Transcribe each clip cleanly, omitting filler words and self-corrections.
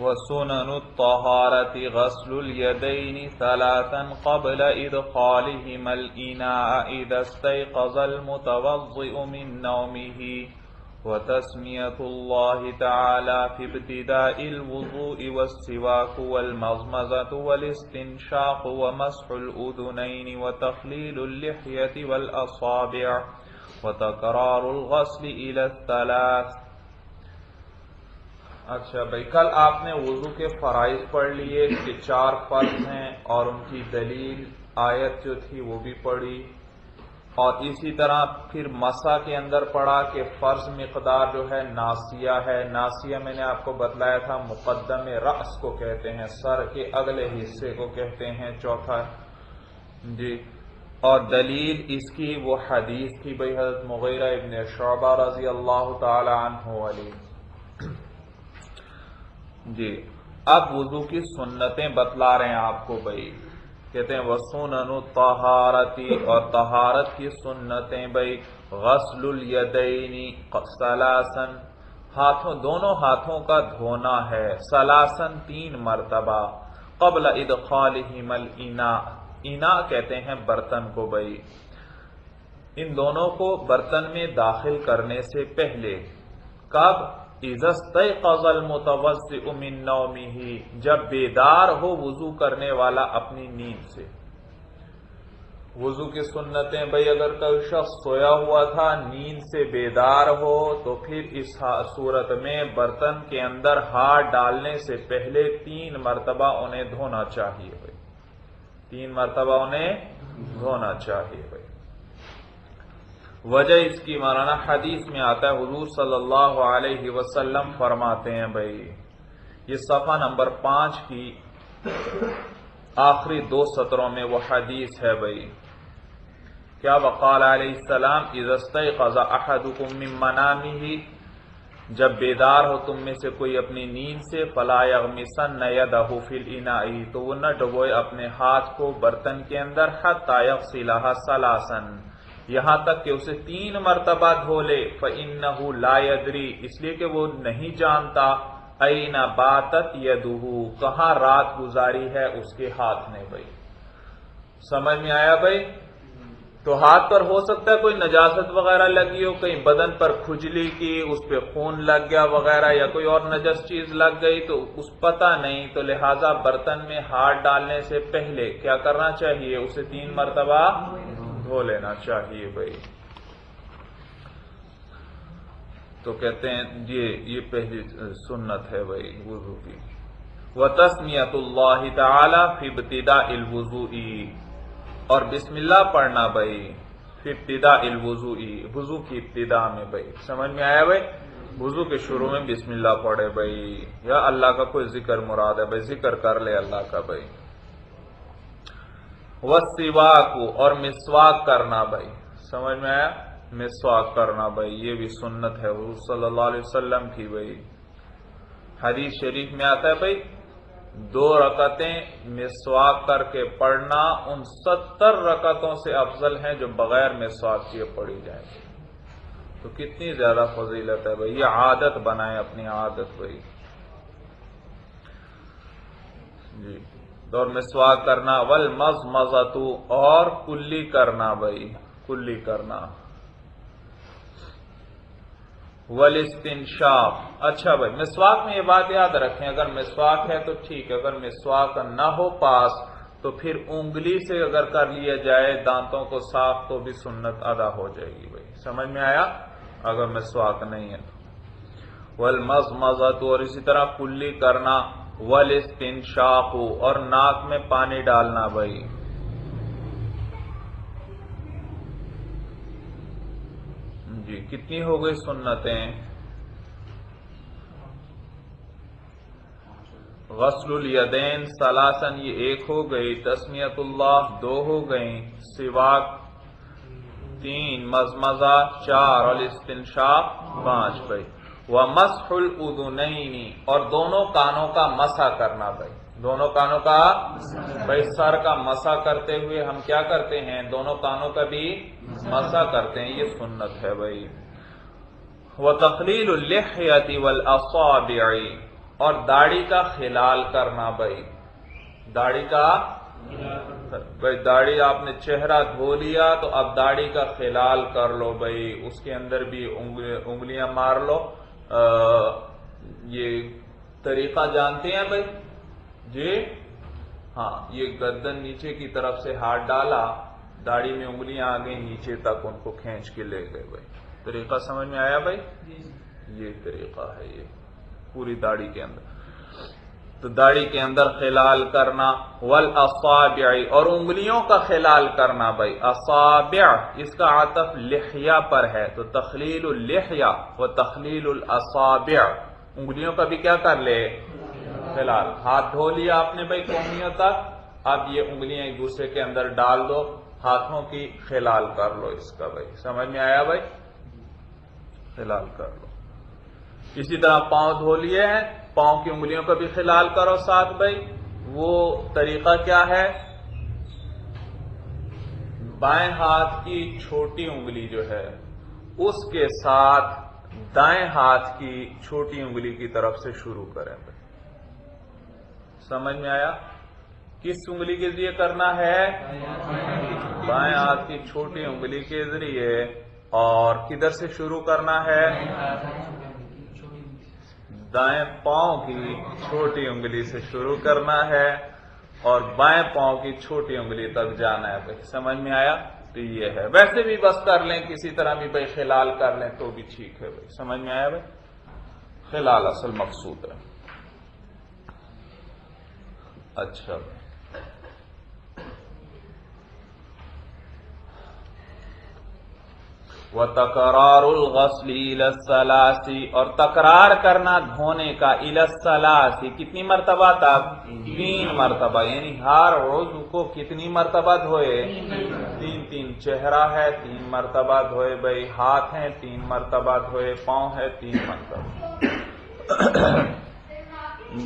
وسنن الطهارة غسل اليدين ثلاثا قبل إدخالهما الإناء إذا استيقظ المتوضئ من نومه وتسمية الله تعالى في ابتداء الوضوء والسواك والمضمضة والاستنشاق ومسح الأذنين وتخليل اللحية والأصابع وتكرار الغسل إلى الثلاث۔ اچھا بھائی، کل آپ نے وضو کے فرائض پڑھ لیے کہ 4 فرض ہیں اور ان کی دلیل آیت جو تھی وہ بھی پڑھی، اور اسی طرح پھر مسح کے اندر پڑھا کہ فرض مقدار جو ہے ناسیہ ہے۔ ناسیہ میں نے آپ کو بتلایا تھا مقدم رأس کو کہتے ہیں، سر کے اگلے حصے کو کہتے ہیں، چوتھا جی۔ اور دلیل اس کی وہ حدیث تھی بھائی حضرت مغیرہ ابن شعبہ رضی اللہ تعالی عنہ علی جی۔ اب وضو کی سنتیں بتلا رہے ہیں آپ کو بھائی، کہتے ہیں وسنن الطہارتی، اور طہارت کی سنتیں بھائی غسل الیدین ثلاثا، دونوں ہاتھوں کا دھونا ہے، ثلاثا 3 مرتبہ، قبل ادخالہما الاناء، اناء کہتے ہیں برتن کو بھائی، ان دونوں کو برتن میں داخل کرنے سے پہلے۔ کب؟ اذا استيقظ المتوضئ من نومه، جب بیدار ہو وضو کرنے والا اپنی نیند سے۔ وضو کی سنتیں بھئی اگر کوئی شخص سویا ہوا تھا نیند سے بیدار ہو تو پھر اس صورت میں برتن کے اندر ہاتھ ڈالنے سے پہلے 3 مرتبہ انہیں دھونا چاہیے بھئی، 3 مرتبہ انہیں دھونا چاہیے بھئی۔ وجہ اس کی مولانا حدیث میں آتا ہے، حضور صلی اللہ علیہ وسلم فرماتے ہیں بھائی، یہ صفحہ نمبر 5 کی آخری 2 سطروں میں وہ حدیث ہے بھائی، کیا وقال علیہ السلام اذا استيقظ احدكم من منامه، جب بیدار ہو تم میں سے کوئی اپنی نیند سے، فلا يغمسن يده في الاناء، تو وہ نہ ڈبوئے اپنے ہاتھ کو برتن کے اندر، حتى يغسلها ثلاثا، یہاں تک کہ اسے 3 مرتبہ دھو لے، فَإِنَّهُ لَا يَدْرِي، اس لیے کہ وہ نہیں جانتا، أَيْنَ بَاتَتْ يَدُهُ، کہاں رات گزاری ہے اس کے ہاتھ نے بھائی۔ سمجھ میں آیا بھائی؟ تو ہاتھ پر ہو سکتا ہے کوئی نجاست وغیرہ لگی ہو، کہیں بدن پر کھجلی کی، اس پہ خون لگ گیا وغیرہ، یا کوئی اور نجس چیز لگ گئی تو اس پتہ نہیں، تو لہٰذا برتن میں ہاتھ ڈالنے سے پہلے کیا کرنا چاہیے؟ اسے 3 مرتبہ دھو لینا چاہیے بھائی۔ تو کہتے ہیں یہ پہلی سنت ہے بھائی وضو کی۔ وَتَسْمِيَةُ اللَّهِ تَعَالَى فِي ابْتِدَاءِ الْوُضُوءِ، اور بسم اللہ پڑھنا بھائی فی ابتداء الوضوء، وضو کی ابتدا میں بھائی۔ سمجھ میں آیا بھائی؟ وضو کے شروع میں بسم اللہ پڑھے بھائی، یا اللہ کا کوئی ذکر مراد ہے بھائی، ذکر کر لے اللہ کا بھائی۔ والسواک، اور مسواک کرنا بھائی، سمجھ میں آیا؟ مسواک کرنا بھائی یہ بھی سنت ہے حضور صلی اللہ علیہ وسلم کی بھائی۔ حدیث شریف میں آتا ہے بھائی 2 رکعتیں مسواک کر کے پڑھنا ان 70 رکعتوں سے افضل ہیں جو بغیر مسواک کیے پڑھی جائیں۔ تو کتنی زیادہ فضیلت ہے بھائی، یہ عادت بنائیں اپنی عادت بھائی جی۔ اور مسواک کرنا، والمضمضۃ، اور کلی کرنا بھائی، کلی کرنا، والاستنشاق۔ اچھا بھائی، مسواک میں یہ بات یاد رکھیں، اگر مسواک ہے تو ٹھیک ہے، اگر مسواک نہ ہو پاس تو پھر انگلی سے اگر کر لیا جائے دانتوں کو صاف تو بھی سنت ادا ہو جائے گی بھائی۔ سمجھ میں آیا؟ اگر مسواک نہیں ہے تو والمضمضۃ، اور اسی طرح کلی کرنا، والاستنشاق، اور ناک میں پانی ڈالنا بھائی۔ جی کتنی ہو گئی سنتیں؟ غسل الیدین ثلاثا یہ 1 ہو گئی، تسمیت اللہ 2 ہو گئیں، سواک 3، مضمضہ 4، اور استنشاق 5 بھائی۔ وَمَسْحُ الْأُذُنَيْنِ، اور دونوں کانوں کا مسح کرنا بھائی، دونوں کانوں کا بھائی، سر کا مسح کرتے ہوئے ہم کیا کرتے ہیں؟ دونوں کانوں کا بھی مسح کرتے ہیں، یہ سنت ہے بھائی۔ وَتَخْلِيلُ اللِّحْيَةِ وَالْأَصَابِعِ، اور داڑھی کا خلال کرنا بھائی، داڑھی کا بھائی، داڑھی آپ نے چہرہ دھو لیا تو اب داڑھی کا خلال کر لو بھائی، اس کے اندر بھی انگلیاں مار لو۔ یہ طریقہ جانتے ہیں بھائی؟ جی ہاں، یہ گردن نیچے کی طرف سے ہاتھ ڈالا، داڑھی میں انگلیاں آ گئی نیچے تک، ان کو کھینچ کے لے گئے بھائی۔ طریقہ سمجھ میں آیا بھائی؟ یہ طریقہ ہے، یہ پوری داڑھی کے اندر۔ تو داڑھی کے اندر خلال کرنا، والاصابع، اور انگلیوں کا خلال کرنا بھائی۔ اصابع اس کا عطف لحیہ پر ہے، تو تخلیل اللحیہ و تخلیل الاصابع، انگلیوں کا بھی کیا کر لے؟ خلال۔ ہاتھ دھو لیا آپ نے بھائی کونیوں تک، اب یہ انگلیاں ایک دوسرے کے اندر ڈال دو، ہاتھوں کی خلال کر لو اس کا بھائی۔ سمجھ میں آیا بھائی؟ خلال کر لو۔ اسی طرح پاؤں دھو لیے ہیں، پاؤں کی انگلیوں کا بھی خلال کرو ساتھ بھائی۔ وہ طریقہ کیا ہے؟ بائیں ہاتھ کی چھوٹی انگلی جو ہے اس کے ساتھ دائیں ہاتھ کی چھوٹی انگلی کی طرف سے شروع کریں بھائی۔ سمجھ میں آیا؟ کس انگلی کے ذریعے کرنا ہے؟ بائیں ہاتھ کی چھوٹی انگلی کے ذریعے، اور کدھر سے شروع کرنا ہے؟ دائیں پاؤں کی چھوٹی انگلی سے شروع کرنا ہے اور بائیں پاؤں کی چھوٹی انگلی تک جانا ہے بھائی۔ سمجھ میں آیا؟ تو یہ ہے، ویسے بھی بس کر لیں کسی طرح بھی بھائی، خلال کر لیں تو بھی ٹھیک ہے بھائی۔ سمجھ میں آیا بھائی؟ خلال اصل مقصود ہے۔ اچھا بھائی، وَتَكْرَارُ الْغَسْلِ إِلَى الثَّلَاثِ، اور تکرار کرنا دھونے کا، إِلَى الثَّلَاثِ، کتنی مرتبہ تک؟ 3 مرتبہ، یعنی ہر عضو کو کتنی مرتبہ دھوئے؟ 3۔ چہرہ ہے 3 مرتبہ دھوئے بھائی، ہاتھ ہیں 3 مرتبہ دھوئے، پاؤں ہے 3 مرتبہ۔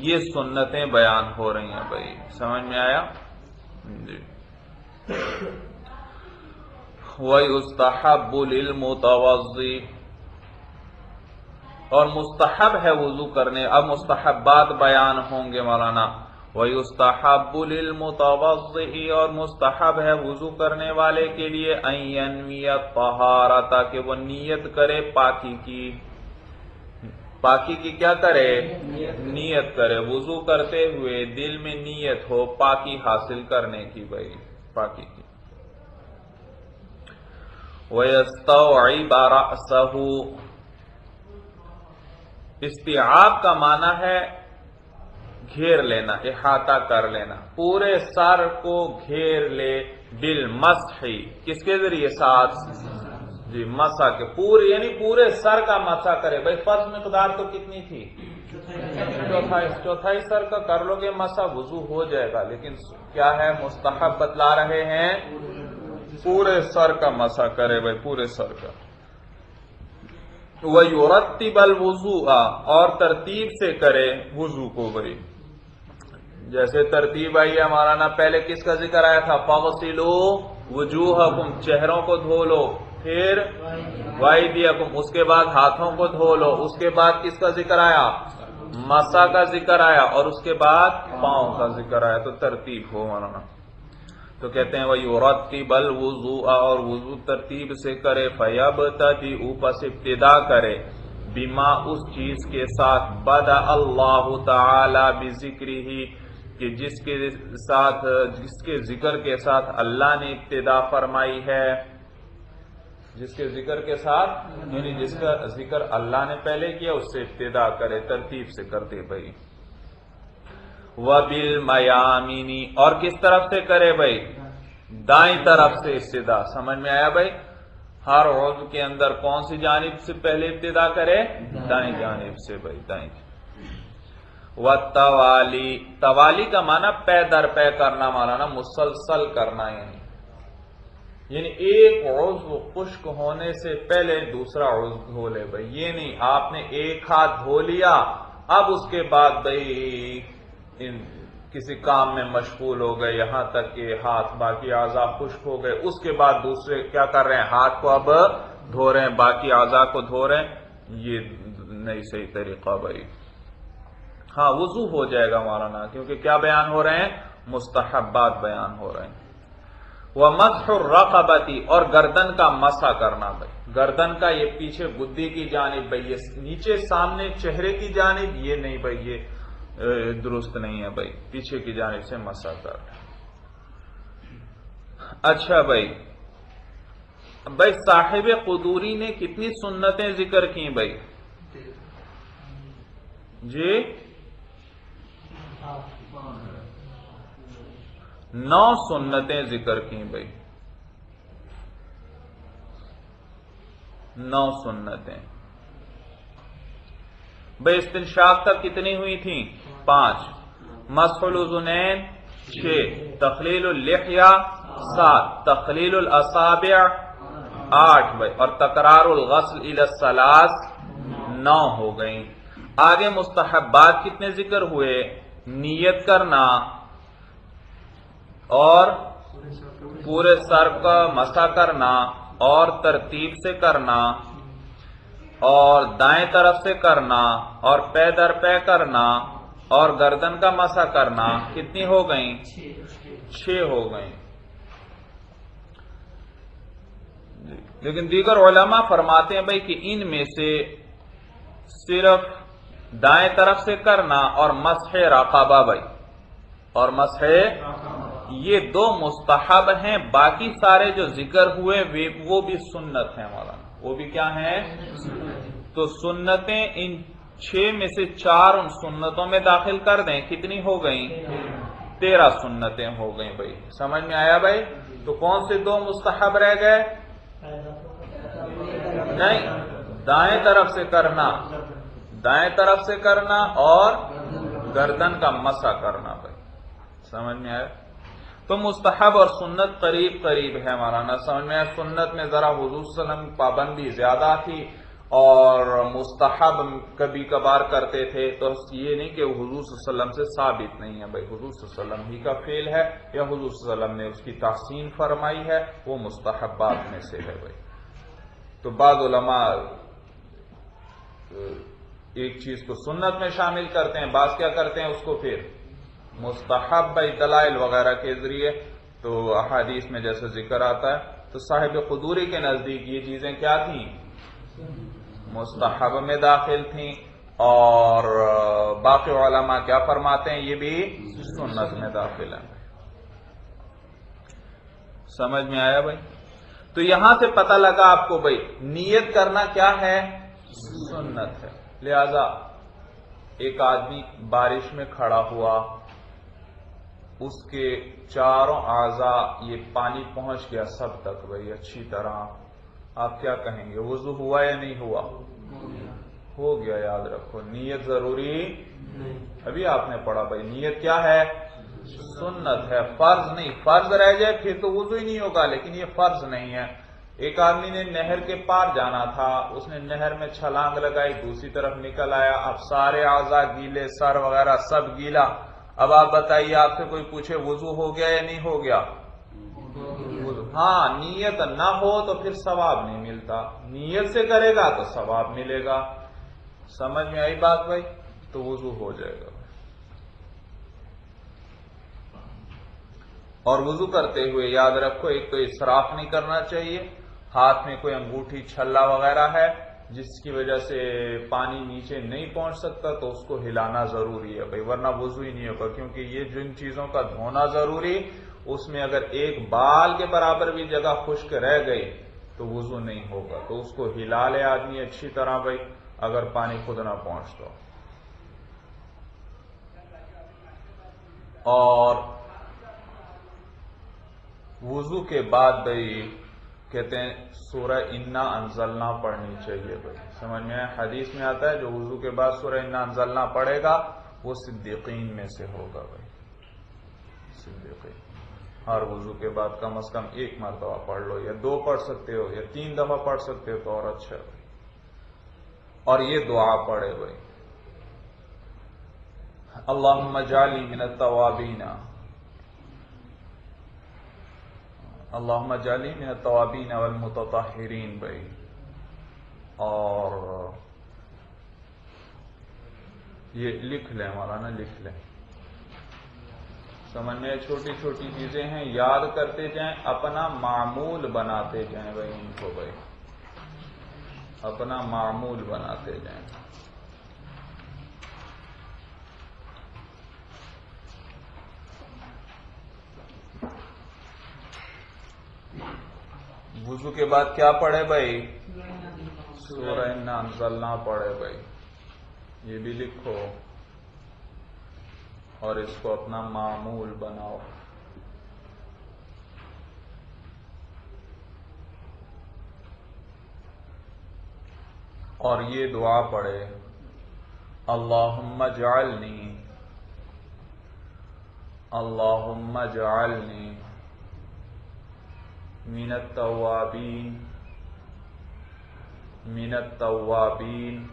یہ سنتیں بیان ہو رہی ہیں بھائی، سمجھ میں آیا؟ جی۔ وَيُسْتَحَبُّ لِلْمُتَوَضِّئِ، اور مستحب ہے وضو کرنے، اب مستحبات بیان ہوں گے مولانا۔ وَيُسْتَحَبُّ لِلْمُتَوَضِّئِ، اور مستحب ہے وضو کرنے والے کے لیے، أَن يَنْوِيَ الطَّهَارَةَ، کہ وہ نیت کرے پاکی کی۔ پاکی کی کیا کرے؟ نیت کرے، وضو کرتے ہوئے دل میں نیت ہو پاکی حاصل کرنے کی بھائی، پاکی کی۔ وَيَسْتَوْعِبَ رَأْسَهُ، استیعاب کا معنی ہے گھیر لینا، احاطہ کر لینا، پورے سر کو گھیر لے، بالمسح، کس کے ذریعے؟ ساتھ جی، مسح کے، پورے یعنی پورے سر کا مسح کرے بھائی۔ فرض مقدار تو کتنی تھی؟ چوتھائی سر کا کر لو گے مسح، وضو ہو جائے گا، لیکن کیا ہے؟ مستحب بتلا رہے ہیں پورے سر کا مسح کرے بھائی، پورے سر کا۔ وَيُرَتِّبَ الْوُضُوءَ، اور ترتیب سے کرے وضو کو بھائی، جیسے ترتیب آئی ہے ہمارا نا، پہلے کس کا ذکر آیا تھا؟ فَغْسِلُوا وُجُوهَكُمْ، چہروں کو دھو لو، پھر وَأَيْدِيَكُمْ، اس کے بعد ہاتھوں کو دھو لو، اس کے بعد کس کا ذکر آیا؟ مسح کا ذکر آیا، اور اس کے بعد پاؤں کا ذکر آیا، تو ترتیب ہو مولانا۔ تو کہتے ہیں وَيُرَتِّبَ الْوُضُوءَ، اور وضو ترتیب سے کرے، فَيَبْتَدِئُ، پس ابتدا کرے، بما، اس چیز کے ساتھ، بدأ اللہ تعالی بذکرہ، کہ جس کے ذکر کے ساتھ اللہ نے ابتدا فرمائی ہے، جس کے ذکر کے ساتھ یعنی جس کا ذکر اللہ نے پہلے کیا اس سے ابتدا کرے، ترتیب سے کرتے بھائی۔ وَبِالْمَيَامِنِ، اور کس طرف سے کرے بھائی؟ دائیں طرف سے ابتدا۔ سمجھ میں آیا بھائی؟ ہر عضو کے اندر کون سی جانب سے پہلے ابتدا کرے؟ دائیں جانب سے بھائی، دائیں۔ وَالتَّوَالِي، توالی کا معنی پے در پے کرنا، مولانا مسلسل کرنا، یعنی ایک عضو خشک ہونے سے پہلے دوسرا عضو دھو لے بھائی، یہ نہیں آپ نے ایک ہاتھ دھو لیا اب اس کے بعد بھائی کسی کام میں مشغول ہو گئے یہاں تک کہ ہاتھ باقی اعضاء خشک ہو گئے، اس کے بعد دوسرے کیا کر رہے ہیں؟ ہاتھ کو اب دھو رہے ہیں، باقی اعضاء کو دھو رہے ہیں، یہ نہیں صحیح طریقہ بھائی۔ ہاں وضو ہو جائے گا مولانا، کیونکہ کیا بیان ہو رہے ہیں؟ مستحبات بیان ہو رہے ہیں۔ وَمَسْحُ الرَّقَبَةِ اور گردن کا مسح کرنا بھائی، گردن کا یہ پیچھے گدی کی جانب بھائی، یہ نیچے سامنے چہرے کی جانب یہ نہیں بھائی، یہ درست نہیں ہے بھائی، پیچھے کی جانب سے مسح کرنا۔ اچھا بھائی صاحب قدوری نے کتنی سنتیں ذکر کی بھائی؟ جی 9 سنتیں ذکر کی بھائی، 9 سنتیں بھائی۔ استنشاق تک کتنی ہوئی تھیں؟ 5، مسح الاذنین 6، تخلیل اللحیہ 7، تخلیل الاصابع 8 بھائی، اور تکرار الغسل الی الثلاث 9 ہو گئیں۔ آگے مستحبات کتنے ذکر ہوئے؟ نیت کرنا اور پورے سر کا مسح کرنا اور ترتیب سے کرنا اور دائیں طرف سے کرنا اور پے در پے کرنا اور گردن کا مسح کرنا، کتنی ہو گئیں؟ 6 ہو گئیں۔ لیکن دیگر علماء فرماتے ہیں بھائی کہ ان میں سے صرف دائیں طرف سے کرنا اور مسح رقبہ بھائی، اور مسح یہ 2 مستحب ہیں، باقی سارے جو ذکر ہوئے وہ بھی سنت ہیں مولانا، وہ بھی کیا ہیں؟ تو سنتیں ان 6 میں سے 4 ان سنتوں میں داخل کر دیں، کتنی ہو گئیں؟ 13 سنتیں ہو گئیں بھائی، سمجھ میں آیا بھائی؟ تو کون سے 2 مستحب رہ گئے؟ نہیں، دائیں طرف سے کرنا، دائیں طرف سے کرنا اور گردن کا مسح کرنا بھائی، سمجھ میں آیا؟ تو مستحب اور سنت قریب قریب ہے مولانا، سمجھ میں آیا؟ سنت میں ذرا حضور صلی اللہ علیہ وسلم کی پابندی زیادہ تھی اور مستحب کبھی کبھار کرتے تھے، تو یہ نہیں کہ حضور صلی اللہ علیہ وسلم سے ثابت نہیں ہے بھائی، حضور صلی اللہ علیہ وسلم ہی کا فعل ہے یا حضور صلی اللہ علیہ وسلم نے اس کی تحسین فرمائی ہے، وہ مستحبات میں سے ہے بھائی۔ تو بعض علماء ایک چیز کو سنت میں شامل کرتے ہیں، بعض کیا کرتے ہیں اس کو پھر مستحب بھائی، دلائل وغیرہ کے ذریعے، تو احادیث میں جیسے ذکر آتا ہے۔ تو صاحب قدوری کے نزدیک یہ چیزیں کیا تھیں؟ مستحب میں داخل تھیں، اور باقی علماء کیا فرماتے ہیں؟ یہ بھی سنت میں داخل ہیں۔ سمجھ میں آیا بھائی؟ تو یہاں سے پتہ لگا آپ کو بھائی نیت کرنا کیا ہے؟ سنت ہے۔ لہذا ایک آدمی بارش میں کھڑا ہوا، اس کے چاروں اعضاء یہ پانی پہنچ گیا سب تک بھائی اچھی طرح، آپ کیا کہیں گے؟ وضو ہوا یا نہیں ہوا؟ ہو گیا۔ یاد رکھو نیت ضروری ابھی آپ نے پڑھا بھائی، نیت کیا ہے؟ سنت ہے، فرض نہیں۔ فرض رہ جائے پھر تو وضو ہی نہیں ہوگا، لیکن یہ فرض نہیں ہے۔ ایک آدمی نے نہر کے پار جانا تھا، اس نے نہر میں چھلانگ لگائی، دوسری طرف نکل آیا، اب سارے اعضاء گیلے، سر وغیرہ سب گیلا۔ اب آپ بتائیے، آپ سے کوئی پوچھے وضو ہو گیا یا نہیں ہو گیا؟ ہاں، نیت نہ ہو تو پھر ثواب نہیں ملتا، نیت سے کرے گا تو ثواب ملے گا۔ سمجھ میں آئی بات بھائی؟ تو وضو ہو جائے گا۔ اور وضو کرتے ہوئے یاد رکھو، ایک تو اسراف نہیں کرنا چاہیے، ہاتھ میں کوئی انگوٹھی چھلا وغیرہ ہے جس کی وجہ سے پانی نیچے نہیں پہنچ سکتا تو اس کو ہلانا ضروری ہے بھائی، ورنہ وضو ہی نہیں ہوگا، کیونکہ یہ جن چیزوں کا دھونا ضروری، اس میں اگر ایک بال کے برابر بھی جگہ خشک رہ گئی تو وضو نہیں ہوگا، تو اس کو ہلا لے آدمی اچھی طرح بھائی، اگر پانی خود نہ پہنچتا۔ اور وضو کے بعد بھائی کہتے ہیں سورہ انا انزلنا پڑھنی چاہیے بھائی، سمجھ میں حدیث میں آتا ہے جو وضو کے بعد سورہ انا انزلنا پڑھے گا وہ صدیقین میں سے ہوگا بھائی، صدیقین۔ ہر وضو کے بعد کم از کم 1 مرتبہ پڑھ لو، یا 2 پڑھ سکتے ہو یا 3 دفعہ پڑھ سکتے ہو تو اور اچھا ہے بھائی۔ اور یہ دعا پڑھے بھائی، اللہم اجعلنی من التوابین، اللہم اجعلنی من التوابین والمتطہرین بھائی، اور یہ لکھ لیں مولانا، لکھ لیں، سمجھنے چھوٹی چھوٹی چیزیں ہیں، یاد کرتے جائیں، اپنا معمول بناتے جائیں بھائی، ان کو بھائی اپنا معمول بناتے جائیں۔ وضو کے بعد کیا پڑھے بھائی؟ سورہ انا انزلنا پڑھے بھائی، یہ بھی لکھو اور اس کو اپنا معمول بناؤ۔ اور یہ دعا پڑھے، اللہم اجعلنی، اللہم اجعلنی من التوابین، من التوابین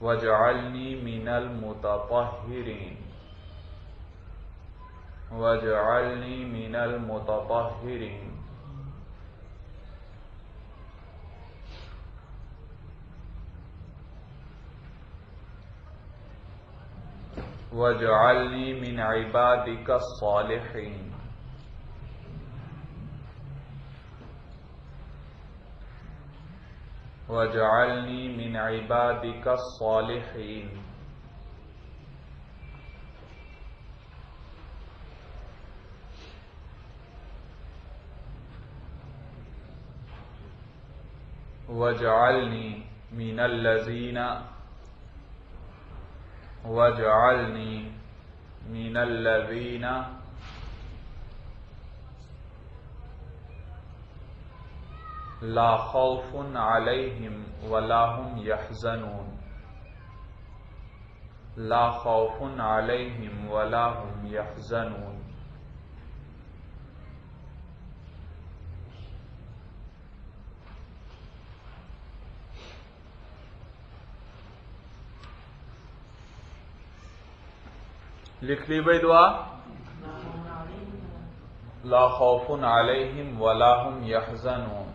واجعلنی من المتطہرین، واجعلنی من المتطہرین۔ واجعلنی من عبادک الصالحین، واجعلنی من عبادک الصالحین۔ واجعلنی من الذین، واجعلنی من الذین لا خوف علیہم ولا هم یحزنون، لا خوف علیہم ولا هم یحزنون۔ لکھ لی بھائی دعا، لا خوف علیہم ولا هم یحزنون۔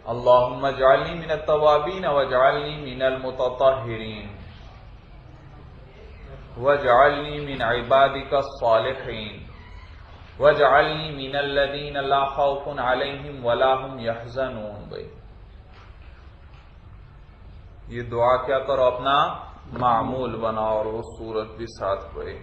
اللہم اجعلنی من التوابین واجعلنی من المتطہرین، واجعلنی من عبادک الصالحین، واجعلنی من الذین لا خوف علیہم ولا هم یحزنون۔ بھائی یہ دعا کیا کرو، اپنا معمول بناؤ، اور وہ سورت بھی ساتھ پڑھے۔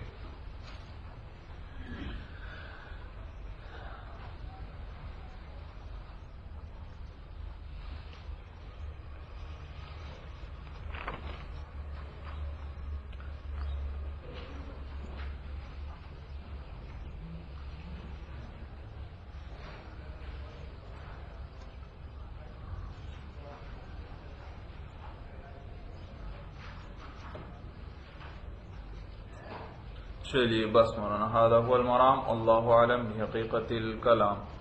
چلیے بس مولانا، هذا هو المرام، اللہ اعلم بحقیقت الکلام۔